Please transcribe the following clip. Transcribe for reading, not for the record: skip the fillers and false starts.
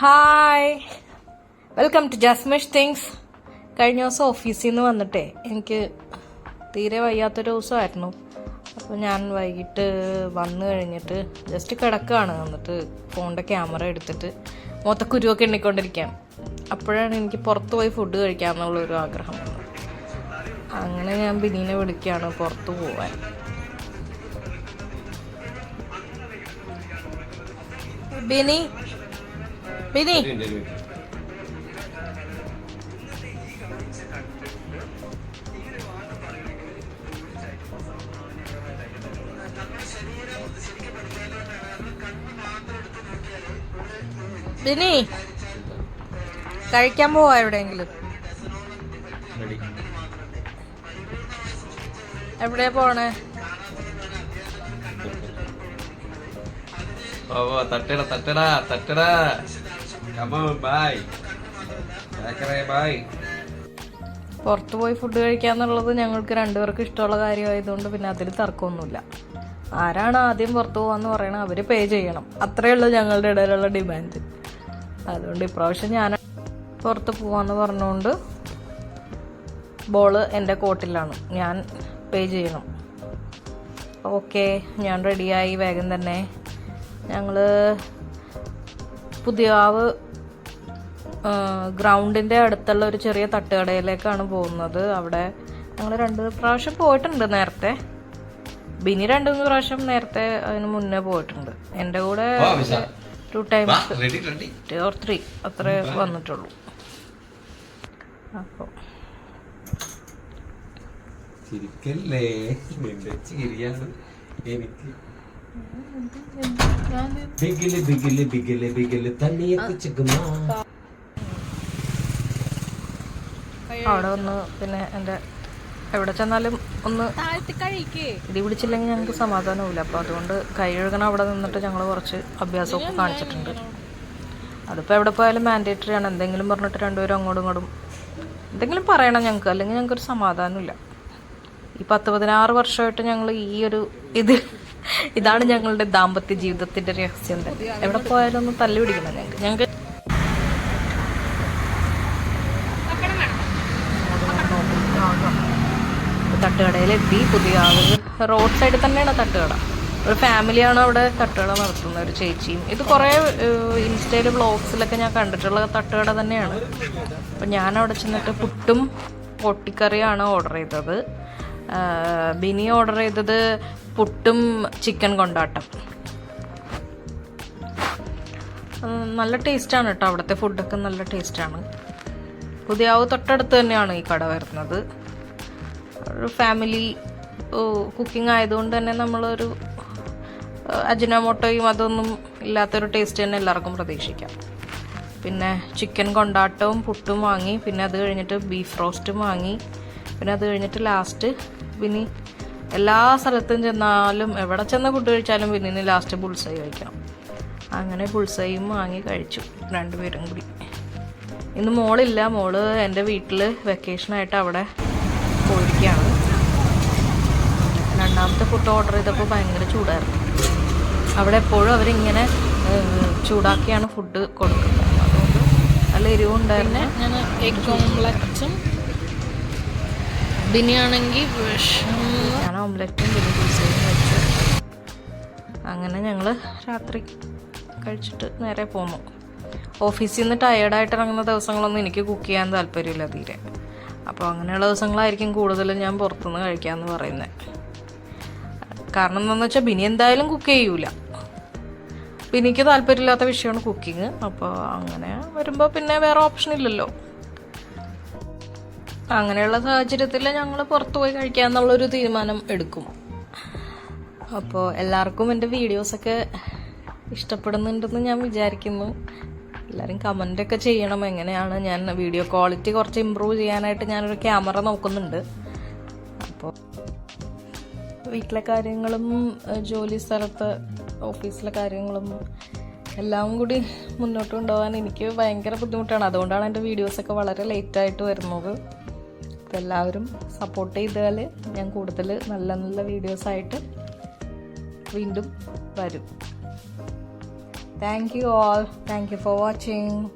Hi, welcome to Jasmish things. കഴിഞ്ഞ ദിവസം ഓഫീസിൽ നിന്ന് വന്നിട്ടേ എനിക്ക് തീരെ വയ്യാത്തൊരു ദിവസമായിരുന്നു. അപ്പോൾ ഞാൻ വൈകിട്ട് വന്നു കഴിഞ്ഞിട്ട് ജസ്റ്റ് കിടക്കുകയാണ്. എന്നിട്ട് ഫോണിൻ്റെ ക്യാമറ എടുത്തിട്ട് മൊത്തക്കുരുവൊക്കെ എണ്ണിക്കൊണ്ടിരിക്കുകയാണ്. അപ്പോഴാണ് എനിക്ക് പുറത്ത് പോയി ഫുഡ് കഴിക്കാമെന്നുള്ളൊരു ആഗ്രഹം വന്നത്. അങ്ങനെ ഞാൻ ബിനീനെ വിളിക്കുകയാണ് പുറത്ത് പോവാൻ. ബിനി ബിനി ബിനി കഴിക്കാൻ പോവാ എവിടെയെങ്കിലും? എവിടെയാ പോണേ? തട്ടടാ തട്ടടാ തട്ടടാ. പുറത്ത് പോയി ഫുഡ് കഴിക്കാന്നുള്ളത് ഞങ്ങൾക്ക് രണ്ടുപേർക്കും ഇഷ്ടമുള്ള കാര്യമായതുകൊണ്ട് പിന്നെ അതിൽ തർക്കമൊന്നുമില്ല. ആരാണ് ആദ്യം പുറത്ത് പോകാന്ന് പറയണം അവർ പേ ചെയ്യണം. അത്രയേ ഉള്ളൂ ഞങ്ങളുടെ ഇടയിലുള്ള ഡിമാൻഡ്. അതുകൊണ്ട് ഇപ്രാവശ്യം ഞാൻ പുറത്ത് പോവാന്ന് പറഞ്ഞുകൊണ്ട് ബോള് എൻ്റെ കോട്ടിലാണ്, ഞാൻ പേ ചെയ്യണം. ഓക്കെ, ഞാൻ റെഡിയായി. വേഗം തന്നെ ഞങ്ങൾ പുതിയാവ് ഗ്രൗണ്ടിൻ്റെ അടുത്തുള്ള ഒരു ചെറിയ തട്ടുകടയിലേക്കാണ് പോകുന്നത്. അവിടെ ഞങ്ങൾ 2 പ്രാവശ്യം പോയിട്ടുണ്ട് നേരത്തെ. ബിനി 2-3 പ്രാവശ്യം നേരത്തെ അതിന് മുന്നേ പോയിട്ടുണ്ട്. എൻ്റെ കൂടെ 2 ടൈംസ് 2 or 3 അത്രേ വന്നിട്ടുള്ളൂ. അപ്പോൾ അവിടെ ഒന്ന് പിന്നെ എൻ്റെ എവിടെ ചെന്നാലും ഒന്ന് ഇടി പിടിച്ചില്ലെങ്കിൽ ഞങ്ങൾക്ക് സമാധാനമില്ല. അപ്പോൾ അതുകൊണ്ട് കൈ കഴുകണം അവിടെ നിന്നിട്ട് ഞങ്ങൾ കുറച്ച് അഭ്യാസമൊക്കെ കാണിച്ചിട്ടുണ്ട്. അതിപ്പോൾ എവിടെ പോയാലും മാൻഡേറ്ററി ആണ്. എന്തെങ്കിലും പറഞ്ഞിട്ട് രണ്ടുപേരും അങ്ങോട്ടും ഇങ്ങോട്ടും എന്തെങ്കിലും പറയണം ഞങ്ങൾക്ക്, അല്ലെങ്കിൽ ഞങ്ങൾക്കൊരു സമാധാനമില്ല. ഈ 10-16 വർഷമായിട്ട് ഞങ്ങൾ ഈ ഒരു ഇതാണ് ഞങ്ങളുടെ ദാമ്പത്യ ജീവിതത്തിന്റെ രഹസ്യം തന്നെ. എവിടെ പോയാലും ഒന്ന് തല്ലു പിടിക്കണം ഞങ്ങൾക്ക്. തട്ടുകടയിലെത്തി. പുതിയ റോഡ് സൈഡിൽ തന്നെയാണ് തട്ടുകട. ഒരു ഫാമിലിയാണ് അവിടെ തട്ടുകട നടത്തുന്നത്, ഒരു ചേച്ചിയും. ഇത് കുറേ ഇൻസ്റ്റയിൽ വ്ളോഗ്സിലൊക്കെ ഞാൻ കണ്ടിട്ടുള്ള തട്ടുകട തന്നെയാണ്. അപ്പം ഞാൻ അവിടെ ചെന്നിട്ട് പുട്ടും പൊട്ടിക്കറിയാണ് ഓർഡർ ചെയ്തത്. ബിനി ഓർഡർ ചെയ്തത് പുട്ടും ചിക്കൻ കൊണ്ടാട്ടം. നല്ല ടേസ്റ്റാണ് കേട്ടോ, അവിടുത്തെ ഫുഡൊക്കെ നല്ല ടേസ്റ്റാണ്. പുതിയാവ് തൊട്ടടുത്ത് തന്നെയാണ് ഈ കട വരുന്നത്. ഒരു ഫാമിലി കുക്കിംഗ് ആയതുകൊണ്ട് തന്നെ നമ്മളൊരു അജിനോമോട്ടോയും അതൊന്നും ഇല്ലാത്തൊരു ടേസ്റ്റ് തന്നെ എല്ലാവർക്കും പ്രതീക്ഷിക്കാം. പിന്നെ ചിക്കൻ കൊണ്ടാട്ടവും പുട്ടും വാങ്ങി. പിന്നെ അത് കഴിഞ്ഞിട്ട് ബീഫ് റോസ്റ്റും വാങ്ങി. പിന്നെ അത് കഴിഞ്ഞിട്ട് ലാസ്റ്റ് ബിനി എല്ലാ സ്ഥലത്തും ചെന്നാലും എവിടെ ചെന്ന് ഫുഡ് കഴിച്ചാലും ബിന്നിന് ലാസ്റ്റ് ബുൾസൈ കഴിക്കണം. അങ്ങനെ ബുൾസൈയും വാങ്ങി കഴിച്ചു രണ്ടുപേരും കൂടി. ഇന്ന് മോളില്ല, മോള് എൻ്റെ വീട്ടിൽ വെക്കേഷനായിട്ട് അവിടെ പോയിരിക്കുകയാണ്. രണ്ടാമത്തെ ഫുഡ് ഓർഡർ ചെയ്തപ്പോൾ ഭയങ്കര ചൂടായിരുന്നു. അവിടെ എപ്പോഴും അവരിങ്ങനെ ചൂടാക്കിയാണ് ഫുഡ് കൊടുക്കുന്നത്. അതുകൊണ്ട് നല്ല എരിവുണ്ടായിരുന്നു. ഞാൻ എഗ് ഓംലെറ്റും ബിനിയാണെങ്കിൽ ഞാൻ ഓംലെറ്റും ബിനി ബുൾസൈയും വെച്ചു. അങ്ങനെ ഞങ്ങൾ രാത്രി കഴിച്ചിട്ട് നേരെ പോന്നു. ഓഫീസിൽ നിന്ന് ടയേർഡായിട്ട് ഇറങ്ങുന്ന ദിവസങ്ങളൊന്നും എനിക്ക് കുക്ക് ചെയ്യാൻ താല്പര്യമില്ല തീരെ. അപ്പോൾ അങ്ങനെയുള്ള ദിവസങ്ങളായിരിക്കും കൂടുതലും ഞാൻ പുറത്തുനിന്ന് കഴിക്കാമെന്ന് പറയുന്നത്. കാരണം എന്താണെന്ന് വെച്ചാൽ ബിനി എന്തായാലും കുക്ക് ചെയ്യൂല. ബിനിക്ക് താല്പര്യമില്ലാത്ത വിഷയമാണ് കുക്കിങ്. അപ്പോൾ അങ്ങനെ വരുമ്പോൾ പിന്നെ വേറെ ഓപ്ഷൻ ഇല്ലല്ലോ. അങ്ങനെയുള്ള സാഹചര്യത്തിൽ ഞങ്ങൾ പുറത്ത് പോയി കഴിക്കാമെന്നുള്ളൊരു തീരുമാനം എടുക്കും. അപ്പോൾ എല്ലാവർക്കും എൻ്റെ വീഡിയോസൊക്കെ ഇഷ്ടപ്പെടുന്നുണ്ടെന്ന് ഞാൻ വിചാരിക്കുന്നു. എല്ലാവരും കമൻ്റൊക്കെ ചെയ്യണം. എങ്ങനെയാണ് ഞാൻ വീഡിയോ ക്വാളിറ്റി കുറച്ച് ഇമ്പ്രൂവ് ചെയ്യാനായിട്ട് ഞാനൊരു ക്യാമറ നോക്കുന്നുണ്ട്. അപ്പോൾ വീട്ടിലെ കാര്യങ്ങളും ജോലി സ്ഥലത്ത് ഓഫീസിലെ കാര്യങ്ങളും എല്ലാം കൂടി മുന്നോട്ട് കൊണ്ടുപോകാൻ എനിക്ക് ഭയങ്കര ബുദ്ധിമുട്ടാണ്. അതുകൊണ്ടാണ് എൻ്റെ വീഡിയോസൊക്കെ വളരെ ലേറ്റായിട്ട് വരുന്നത്. അപ്പോൾ എല്ലാവരും സപ്പോർട്ട് ചെയ്താൽ ഞാൻ കൂടുതൽ നല്ല നല്ല വീഡിയോസായിട്ട് വീണ്ടും വരും. Thank you all. Thank you for watching.